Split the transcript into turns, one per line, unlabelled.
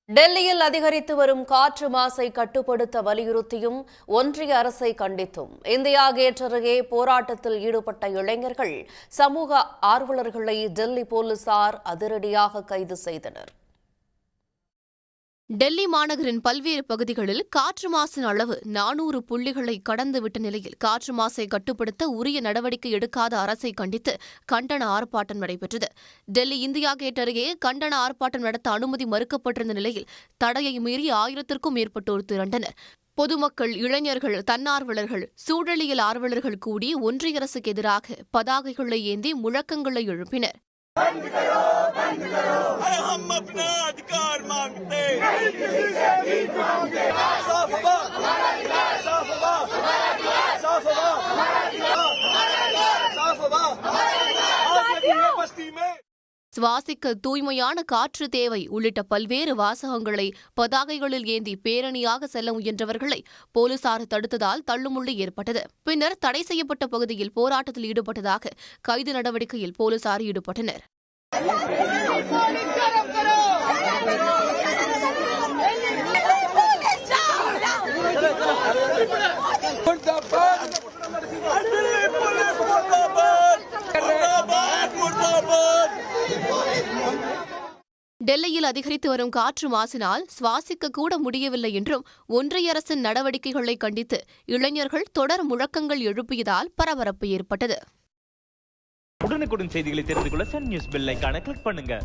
டெல்லியில் அதிகரித்து வரும் காற்று மாசை கட்டுப்படுத்த வலியுறுத்தியும் ஒன்றிய அரசை கண்டித்தும் இந்தியா கேட் அருகே போராட்டத்தில் ஈடுபட்ட இளைஞர்கள் சமூக ஆர்வலர்களை டெல்லி போலீசார் அதிரடியாக கைது செய்தனர்.
டெல்லி மாநகரின் பல்வேறு பகுதிகளில் காற்று மாசின் அளவு 400 புள்ளிகளை கடந்துவிட்ட நிலையில் காற்று மாசை கட்டுப்படுத்த உரிய நடவடிக்கை எடுக்காத அரசை கண்டித்து கண்டன ஆர்ப்பாட்டம் நடைபெற்றது. டெல்லி இந்தியா கேட் அருகே கண்டன ஆர்ப்பாட்டம் நடத்த அனுமதி மறுக்கப்பட்டிருந்த நிலையில் தடையை மீறி 1000க்கும் மேற்பட்டோர் திரண்டனர். பொதுமக்கள், இளைஞர்கள், தன்னார்வலர்கள், சூழலியல் ஆர்வலர்கள் கூடி ஒன்றிய அரசுக்கு எதிராக பதாகைகளை ஏந்தி முழக்கங்களை எழுப்பினர்.
हम अपना अधिकार मांगते
சுவாசிக்க தூய்மையான காற்று தேவை உள்ளிட்ட பல்வேறு வாசகங்களை பதாகைகளில் ஏந்தி பேரணியாக செல்ல முயன்றவர்களை போலீசார் தடுத்ததால் தள்ளுமுள்ளி ஏற்பட்டது. பின்னர் தடை செய்யப்பட்ட பகுதியில் போராட்டத்தில் ஈடுபட்டதாக கைது நடவடிக்கையில் போலீசார் ஈடுபட்டனர். டெல்லியில் அதிகரித்து வரும் காற்று மாசினால் சுவாசிக்க கூட முடியவில்லை என்றும் ஒன்றிய அரசின் நடவடிக்கைகளை கண்டித்து இளைஞர்கள் தொடர் முழக்கங்கள் எழுப்பியதால் பரபரப்பு ஏற்பட்டது.
உடனுக்குடன் செய்திகளை தெரிந்து கொள்ள சன் நியூஸ் பெல் ஐகானை கிளிக் பண்ணுங்க.